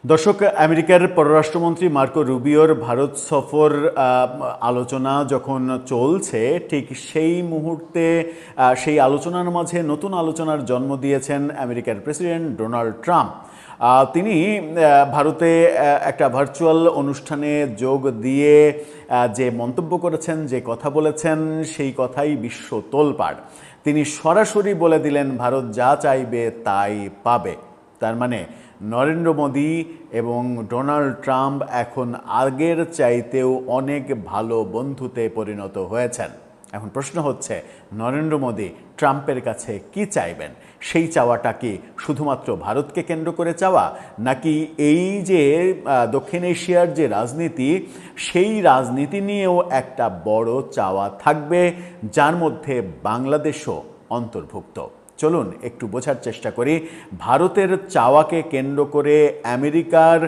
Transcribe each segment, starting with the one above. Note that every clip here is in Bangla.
দর্শক, আমেরিকার পররাষ্ট্রমন্ত্রী মার্কো রুবিওর ভারত সফর আলোচনা যখন চলছে, ঠিক সেই মুহূর্তে সেই আলোচনার মাঝে নতুন আলোচনার জন্ম দিয়েছেন আমেরিকার প্রেসিডেন্ট ডোনাল্ড ট্রাম্প। তিনি ভারতে একটা ভার্চুয়াল অনুষ্ঠানে যোগ দিয়ে যে মন্তব্য করেছেন, যে কথা বলেছেন, সেই কথাই বিশ্ব তোলপাড়। তিনি সরাসরি বলে দিলেন ভারত যা চাইবে তাই পাবে। তার মানে নরেন্দ্র মোদী এবং ডোনাল্ড ট্রাম্প এখন আগের চাইতেও অনেক ভালো বন্ধুতে পরিণত হয়েছেন। এখন প্রশ্ন হচ্ছে, নরেন্দ্র মোদী ট্রাম্পের কাছে কি চাইবেন? সেই চাওয়াটা কি শুধুমাত্র ভারতকে কেন্দ্র করে চাওয়া, নাকি এই যে দক্ষিণ এশিয়ার যে রাজনীতি, সেই রাজনীতি নিয়েও একটা বড় চাওয়া থাকবে, যার মধ্যে বাংলাদেশও অন্তর্ভুক্ত? চলুন একটু বোঝার চেষ্টা করি ভারতের চাওয়াকে কেন্দ্র করে আমেরিকার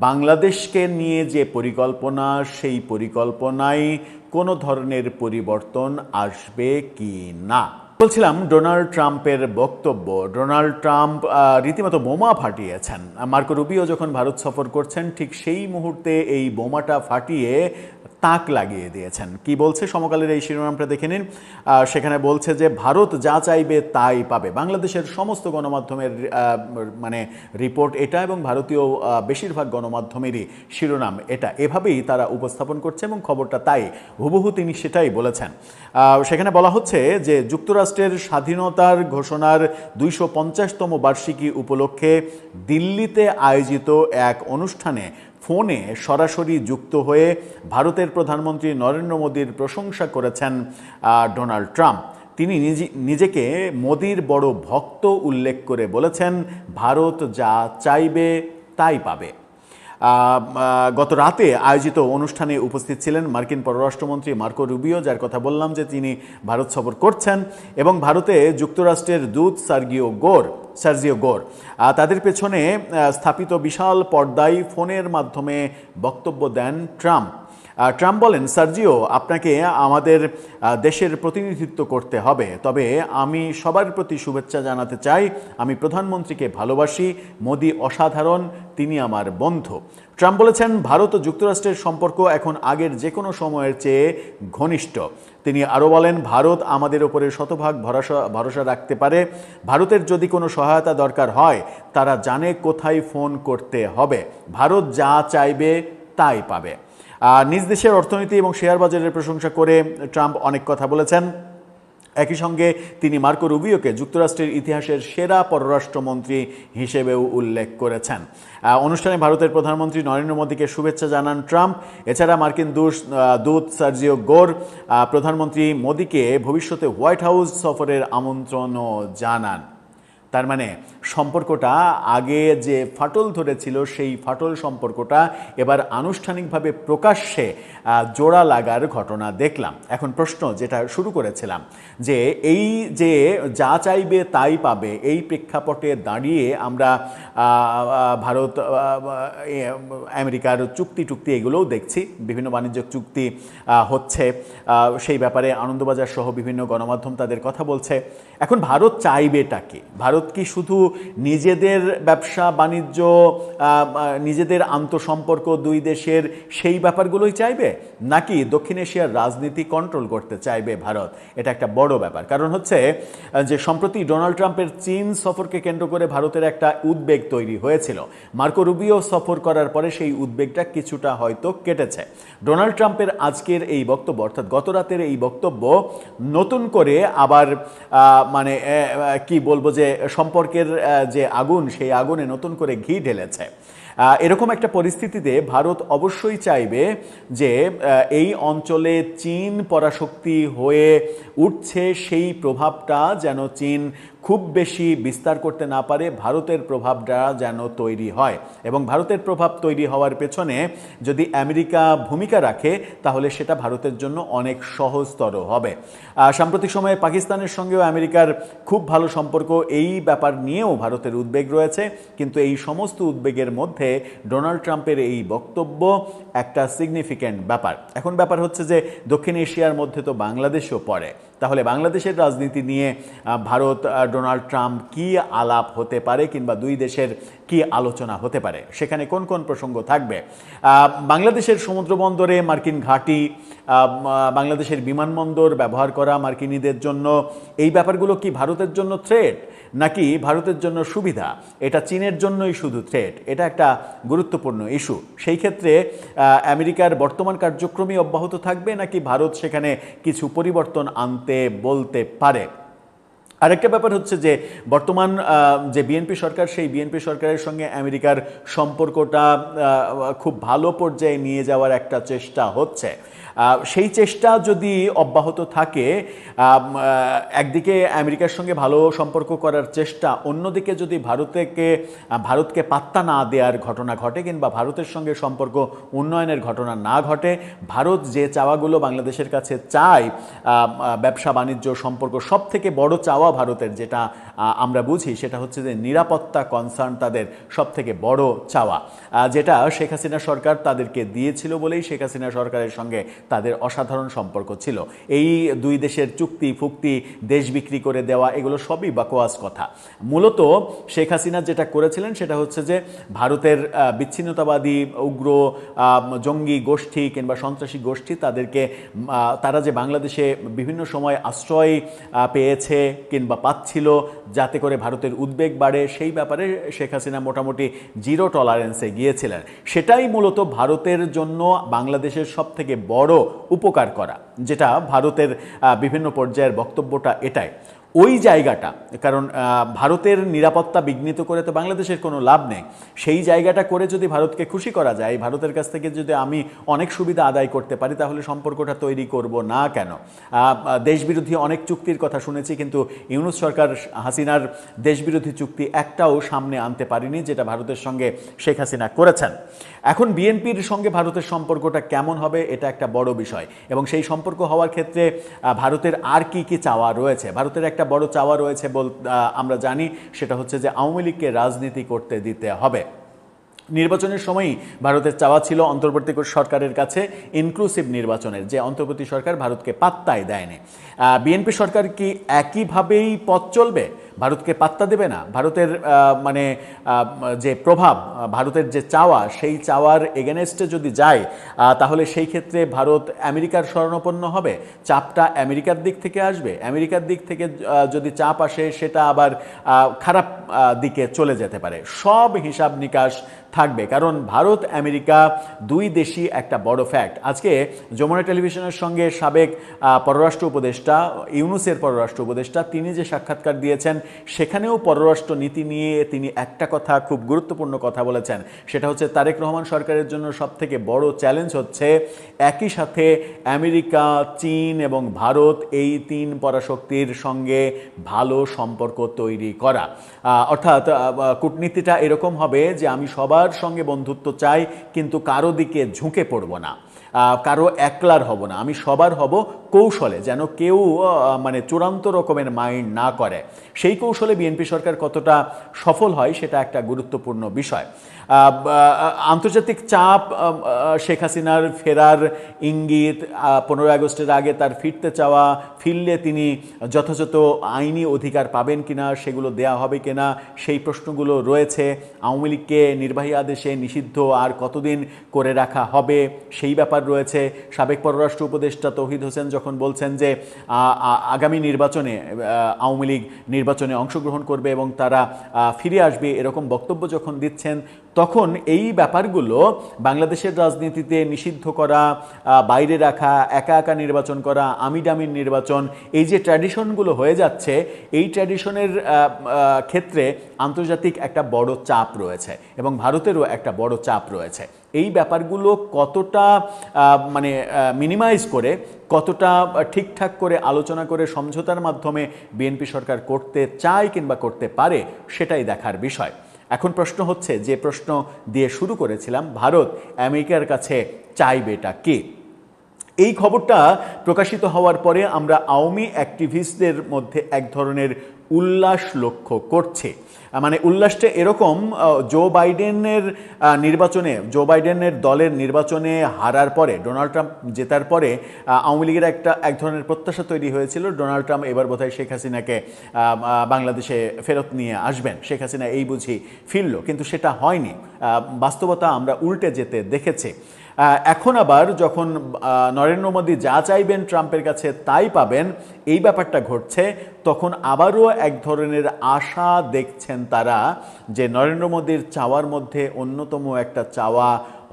বাংলাদেশকে নিয়ে যে পরিকল্পনা, সেই পরিকল্পনায় কোনো ধরনের পরিবর্তন আসবে কি না। বলছিলাম ডোনাল্ড ট্রাম্পের বক্তব্য। ডোনাল্ড ট্রাম্প রীতিমতো বোমা ফাটিয়েছেন। মার্কো রুবিও যখন ভারত সফর করছেন, ঠিক সেই মুহূর্তে এই বোমাটা ফাটিয়ে তাক লাগিয়ে দিয়েছেন। কি বলছে সমকালের এই শিরোনামটা দেখে নিন। সেখানে বলছে যে ভারত যা চাইবে তাই পাবে। বাংলাদেশের সমস্ত গণমাধ্যমের মানে রিপোর্ট এটা, এবং ভারতীয় বেশিরভাগ গণমাধ্যমেরই শিরোনাম এটা। এভাবেই তারা উপস্থাপন করছে এবং খবরটা তাই, হুবহু তিনি সেটাই বলেছেন। সেখানে বলা হচ্ছে যে যুক্তরাষ্ট্রের স্বাধীনতার ঘোষণার 250তম বার্ষিকী উপলক্ষে দিল্লিতে আয়োজিত এক অনুষ্ঠানে ফোনে সরাসরি যুক্ত হয়ে ভারতের প্রধানমন্ত্রী নরেন্দ্র মোদীর প্রশংসা করেছেন ডোনাল্ড ট্রাম্প। তিনি নিজেকে মোদীর বড় ভক্ত উল্লেখ করে বলেছেন, ভারত যা চাইবে তাই পাবে। গত রাতে আয়োজিত অনুষ্ঠানে উপস্থিত ছিলেন মার্কিন পররাষ্ট্রমন্ত্রী মার্কো রুবিও, যার কথা বললাম যে তিনি ভারত সফর করছেন, এবং ভারতে যুক্তরাষ্ট্রের দূত সার্জিও গোর তাদের পেছনে স্থাপিত বিশাল পর্দায় ফোনের মাধ্যমে বক্তব্য দেন ট্রাম্প। ট্রাম্প বলেন, সার্জিও, আপনাকে আমাদের দেশের প্রতিনিধিত্ব করতে হবে, তবে আমি সবার প্রতি শুভেচ্ছা জানাতে চাই। আমি প্রধানমন্ত্রীকে ভালোবাসি, মোদী অসাধারণ, তিনি আমার বন্ধু। ট্রাম্প বলেছেন, ভারত ও যুক্তরাষ্ট্রের সম্পর্ক এখন আগের যে কোনো সময়ের চেয়ে ঘনিষ্ঠ। তিনি আরও বলেন, ভারত আমাদের ওপরে শতভাগ ভরসা রাখতে পারে। ভারতের যদি কোনো সহায়তা দরকার হয়, তারা জানে কোথায় ফোন করতে হবে। ভারত যা চাইবে তাই পাবে। নিজ দেশের অর্থনীতি এবং শেয়ার বাজারের প্রশংসা করে ট্রাম্প অনেক কথা বলেছেন। একই সঙ্গে তিনি মার্কো রুবিওকে যুক্তরাষ্ট্রের ইতিহাসের সেরা পররাষ্ট্রমন্ত্রী হিসেবেও উল্লেখ করেছেন। অনুষ্ঠানে ভারতের প্রধানমন্ত্রী নরেন্দ্র মোদীকে শুভেচ্ছা জানান ট্রাম্প। এছাড়া মার্কিন দূত সার্জিও গোর প্রধানমন্ত্রী মোদীকে ভবিষ্যতে হোয়াইট হাউস সফরের আমন্ত্রণও জানান। তার মানে সম্পর্কটা আগে যে ফাটল ধরেছিল, সেই ফাটল সম্পর্কটা এবার আনুষ্ঠানিকভাবে প্রকাশ্যে জোড়া লাগার ঘটনা দেখলাম। এখন প্রশ্ন যেটা শুরু করেছিলাম, যে এই যে যা চাইবে তাই পাবে, এই প্রেক্ষাপটে দাঁড়িয়ে আমরা ভারত আমেরিকার চুক্তি এগুলোও দেখছি, বিভিন্ন বাণিজ্যিক চুক্তি হচ্ছে, সেই ব্যাপারে আনন্দবাজার সহ বিভিন্ন গণমাধ্যম তাদের কথা বলছে। এখন ভারত চাইবেটা কি? ভারত কি শুধু নিজেদের ব্যবসা বাণিজ্য, নিজেদের আন্তঃসম্পর্ক দুই দেশের সেই ব্যাপারগুলোই চাইবে, নাকি দক্ষিণ এশিয়ার রাজনীতি কন্ট্রোল করতে চাইবে ভারত? এটা একটা বড় ব্যাপার। কারণ হচ্ছে যে সম্প্রতি ডোনাল্ড ট্রাম্পের চীন সফরকে কেন্দ্র করে ভারতের একটা উদ্বেগ তৈরি হয়েছিল। মার্কো রুবিও সফর করার পরে সেই উদ্বেগটা কিছুটা হয়তো কেটেছে। ডোনাল্ড ট্রাম্পের আজকের এই বক্তব্য, অর্থাৎ গত রাতের এই বক্তব্য, নতুন করে আবার মানে কি বলবো, যে সম্পর্কের যে আগুন, সেই আগুনে নতুন করে ঘি ঢেলেছে। এরকম একটা পরিস্থিতিতে ভারত অবশ্যই চাইবে যে এই অঞ্চলে চীন পরাশক্তি হয়ে উঠছে, সেই প্রভাবটা যেন চীন খুব বেশি বিস্তার করতে না পারে, ভারতের প্রভাবটা যেন তৈরি হয়। এবং ভারতের প্রভাব তৈরি হওয়ার পেছনে যদি আমেরিকা ভূমিকা রাখে, তাহলে সেটা ভারতের জন্য অনেক সহজতর হবে। সাম্প্রতিক সময়ে পাকিস্তানের সঙ্গেও আমেরিকার খুব ভালো সম্পর্ক, এই ব্যাপার নিয়েও ভারতের উদ্বেগ রয়েছে। কিন্তু এই সমস্ত উদ্বেগের মধ্যে ডোনাল্ড ট্রাম্পের এই বক্তব্য একটা সিগনিফিক্যান্ট ব্যাপার। এখন ব্যাপার হচ্ছে যে দক্ষিণ এশিয়ার মধ্যে তো বাংলাদেশও পড়ে। তাহলে বাংলাদেশের রাজনীতি নিয়ে ভারত ডোনাল্ড ট্রাম্প কি আলাপ হতে পারে কিংবা দুই দেশের কি আলোচনা হতে পারে, সেখানে কোন কোন প্রসঙ্গ থাকবে? বাংলাদেশের সমুদ্র বন্দরে মার্কিন ঘাঁটি, বাংলাদেশের বিমানবন্দর ব্যবহার করা মার্কিনীদের জন্য, এই ব্যাপারগুলো কি ভারতের জন্য থ্রেট নাকি ভারতের জন্য সুবিধা? এটা চীনের জন্যই শুধু থ্রেট? এটা একটা গুরুত্বপূর্ণ ইস্যু। সেই ক্ষেত্রে আমেরিকার বর্তমান কার্যক্রমই অব্যাহত থাকবে নাকি ভারত সেখানে কিছু পরিবর্তন আনতে বলতে পারে? আরেকটা ব্যাপার হচ্ছে যে বর্তমান যে বিএনপি সরকার, সেই বিএনপি সরকারের সঙ্গে আমেরিকার সম্পর্কটা খুব ভালো পর্যায়ে নিয়ে যাওয়ার একটা চেষ্টা হচ্ছে। সেই চেষ্টা যদি অব্যাহত থাকে, একদিকে আমেরিকার সঙ্গে ভালো সম্পর্ক করার চেষ্টা, অন্যদিকে যদি ভারতকে পাত্তা না দেওয়ার ঘটনা ঘটে কিংবা ভারতের সঙ্গে সম্পর্ক উন্নয়নের ঘটনা না ঘটে, ভারত যে চাওয়াগুলো বাংলাদেশের কাছে চায়, ব্যবসা বাণিজ্য সম্পর্ক, সব থেকে বড় চাওয়া ভারতের যেটা আমরা বুঝি সেটা হচ্ছে যে নিরাপত্তা কনসার্ন তাদের সব থেকে বড় চাওয়া, যেটা শেখ হাসিনা সরকার তাদেরকে দিয়েছিল বলেই শেখ হাসিনা সরকারের সঙ্গে তাদের অসাধারণ সম্পর্ক ছিল। এই দুই দেশের চুক্তি ফুক্তি, দেশ বিক্রি করে দেওয়া, এগুলো সবই বাকোয়াস কথা। মূলত শেখ হাসিনা যেটা করেছিলেন সেটা হচ্ছে যে ভারতের বিচ্ছিন্নতাবাদী উগ্র জঙ্গি গোষ্ঠী কিংবা সন্ত্রাসী গোষ্ঠী তারা যে বাংলাদেশে বিভিন্ন সময় আশ্রয় পেয়েছে কিংবা পাচ্ছিল, যাতে করে ভারতের উদ্বেগ বাড়ে, সেই ব্যাপারে শেখ হাসিনা মোটামুটি জিরো টলারেন্সে গিয়েছিলেন। সেটাই মূলত ভারতের জন্য বাংলাদেশের সব থেকে বড় উপকার করা, যেটা ভারতের বিভিন্ন পর্যায়ের বক্তব্যটা এটাই। ওই জায়গাটা, কারণ ভারতের নিরাপত্তা বিঘ্নিত করে তো বাংলাদেশের কোনো লাভ নেই। সেই জায়গাটা করে যদি ভারতকে খুশি করা যায়, ভারতের কাছ থেকে যদি আমি অনেক সুবিধা আদায় করতে পারি, তাহলে সম্পর্কটা তৈরি করব না কেন? দেশবিরোধী অনেক চুক্তির কথা শুনেছি, কিন্তু ইউনূস সরকার হাসিনার দেশবিরোধী চুক্তি একটাও সামনে আনতে পারেনি, যেটা ভারতের সঙ্গে শেখ হাসিনা করেছেন। এখন বিএনপির সঙ্গে ভারতের সম্পর্কটা কেমন হবে, এটা একটা বড় বিষয়। এবং সেই সম্পর্ক হওয়ার ক্ষেত্রে ভারতের আর কি কি চাওয়া রয়েছে? ভারতের একটা বড় চাওয়া রয়েছে আমরা জানি, সেটা হচ্ছে যে আওয়ামী লীগকে রাজনীতি করতে দিতে হবে। নির্বাচনের সময়ই ভারতের চাওয়া ছিল অন্তর্বর্তী সরকারের কাছে ইনক্লুসিভ নির্বাচনের, যে অন্তর্বর্তী সরকার ভারতকে পাত্তাই দেয়নি। বিএনপি সরকার কি একইভাবেই পথ চলবে? ভারতকে পাত্তা দেবে না? ভারতের যে প্রভাব, ভারতের যে চাওয়া, সেই চাওয়ার এগেনেস্টে যদি যায়, তাহলে সেই ক্ষেত্রে ভারত আমেরিকার শরণাপন্ন হবে। চাপটা আমেরিকার দিক থেকে আসবে। আমেরিকার দিক থেকে যদি চাপ আসে, সেটা আবার খারাপ দিকে চলে যেতে পারে। সব হিসাব নিকাশ থাকবে, কারণ ভারত আমেরিকা দুই দেশই একটা বড় ফ্যাক্ট। আজকে যমুনা টেলিভিশনের সঙ্গে সাবেক পররাষ্ট্র উপদেষ্টা, ইউনূসের পররাষ্ট্র উপদেষ্টা, তিনি যে সাক্ষাৎকার দিয়েছেন, সেখানেও পররাষ্ট্র নীতি নিয়ে তিনি একটা কথা, খুব গুরুত্বপূর্ণ কথা বলেছেন। সেটা হচ্ছে তারেক রহমান সরকারের জন্য সবথেকে বড় চ্যালেঞ্জ হচ্ছে একই সাথে আমেরিকা, চীন এবং ভারত, এই তিন পরাশক্তির সঙ্গে ভালো সম্পর্ক তৈরি করা। অর্থাৎ কূটনীতিটা এরকম হবে যে আমি সবার সঙ্গে বন্ধুত্ব চাই, কিন্তু কারো দিকে ঝুঁকে পড়ব না, কারো একলার হব না, আমি সবার হব কৌশলে, যেন কেউ চূড়ান্ত রকমের মাইন্ড না করে। সেই কৌশলে বিএনপি সরকার কতটা সফল হয়, সেটা একটা গুরুত্বপূর্ণ বিষয়। আন্তর্জাতিক চাপ, শেখ হাসিনার ফেরার ইঙ্গিত, 15 আগস্টের আগে তার ফিরতে চাওয়া, ফিরলে তিনি যথাযথ আইনি অধিকার পাবেন কিনা, সেগুলো দেয়া হবে কিনা, সেই প্রশ্নগুলো রয়েছে। আওয়ামী লীগকে নির্বাহী আদেশে নিষিদ্ধ আর কতদিন করে রাখা হবে, সেই ব্যাপার রয়েছে। সাবেক পররাষ্ট্র উপদেষ্টা তৌহিদ হোসেন যখন বলছেন যে আগামী নির্বাচনে আওয়ামী লীগ নির্বাচনে অংশগ্রহণ করবে এবং তারা ফিরে আসবে, এরকম বক্তব্য যখন দিচ্ছেন, তখন এই ব্যাপারগুলো বাংলাদেশের রাজনীতিতে নিষিদ্ধ করা, বাইরে রাখা, একা একা নির্বাচন করা, আমি ডামির নির্বাচন, এই যে ট্র্যাডিশনগুলো হয়ে যাচ্ছে, এই ট্র্যাডিশনের ক্ষেত্রে আন্তর্জাতিক একটা বড় চাপ রয়েছে এবং ভারতেরও একটা বড় চাপ রয়েছে। এই ব্যাপারগুলো কতটা মিনিমাইজ করে, কতটা ঠিকঠাক করে আলোচনা করে সমঝোতার মাধ্যমে বিএনপি সরকার করতে চায় কিংবা করতে পারে, সেটাই দেখার বিষয়। এখন প্রশ্ন হচ্ছে, যে প্রশ্ন দিয়ে শুরু করেছিলাম, ভারত আমেরিকার কাছে চাইবেটা কি? এই খবরটা প্রকাশিত হওয়ার পরে আমরা আওয়ামী অ্যাক্টিভিস্টদের মধ্যে এক ধরনের উল্লাস লক্ষ্য করছে। মানে উল্লাসটা এরকম, জো বাইডেনের জো বাইডেনের দলের নির্বাচনে হারার পরে, ডোনাল্ড ট্রাম্প জেতার পরে আওয়ামী লীগের এক ধরনের প্রত্যাশা তৈরি হয়েছিল ডোনাল্ড ট্রাম্প এবার বোধহয় শেখ হাসিনাকে বাংলাদেশে ফেরত নিয়ে আসবেন, শেখ হাসিনা এই বুঝি ফিরল, কিন্তু সেটা হয়নি। বাস্তবতা আমরা উল্টে যেতে দেখেছি। এখন আবার যখন নরেন্দ্র মোদী যা চাইবেন ট্রাম্পের কাছে তাই পাবেন, এই ব্যাপারটা ঘটছে, তখন আবারও এক ধরনের আশা দেখছেন তারা যে নরেন্দ্র মোদীর চাওয়ার মধ্যে অন্যতম একটা চাওয়া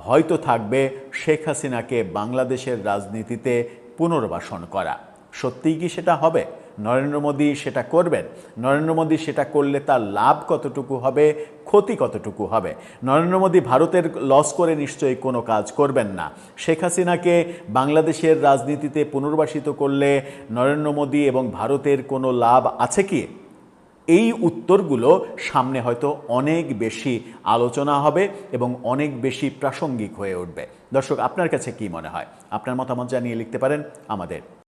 হয়তো থাকবে শেখ হাসিনাকে বাংলাদেশের রাজনীতিতে পুনর্বাসন করা। সত্যিই কি সেটা হবে? নরেন্দ্র মোদী সেটা করবেন? নরেন্দ্র মোদী সেটা করলে তার লাভ কতটুকু হবে, ক্ষতি কতটুকু হবে? নরেন্দ্র মোদী ভারতের লস করে নিশ্চয়ই কোনো কাজ করবেন না। শেখ হাসিনাকে বাংলাদেশের রাজনীতিতে পুনর্বাসিত করলে নরেন্দ্র মোদী এবং ভারতের কোনো লাভ আছে কি? এই উত্তরগুলো সামনে হয়তো অনেক বেশি আলোচনা হবে এবং অনেক বেশি প্রাসঙ্গিক হয়ে উঠবে। দর্শক, আপনার কাছে কি মনে হয়? আপনার মতামত জানিয়ে লিখতে পারেন আমাদের।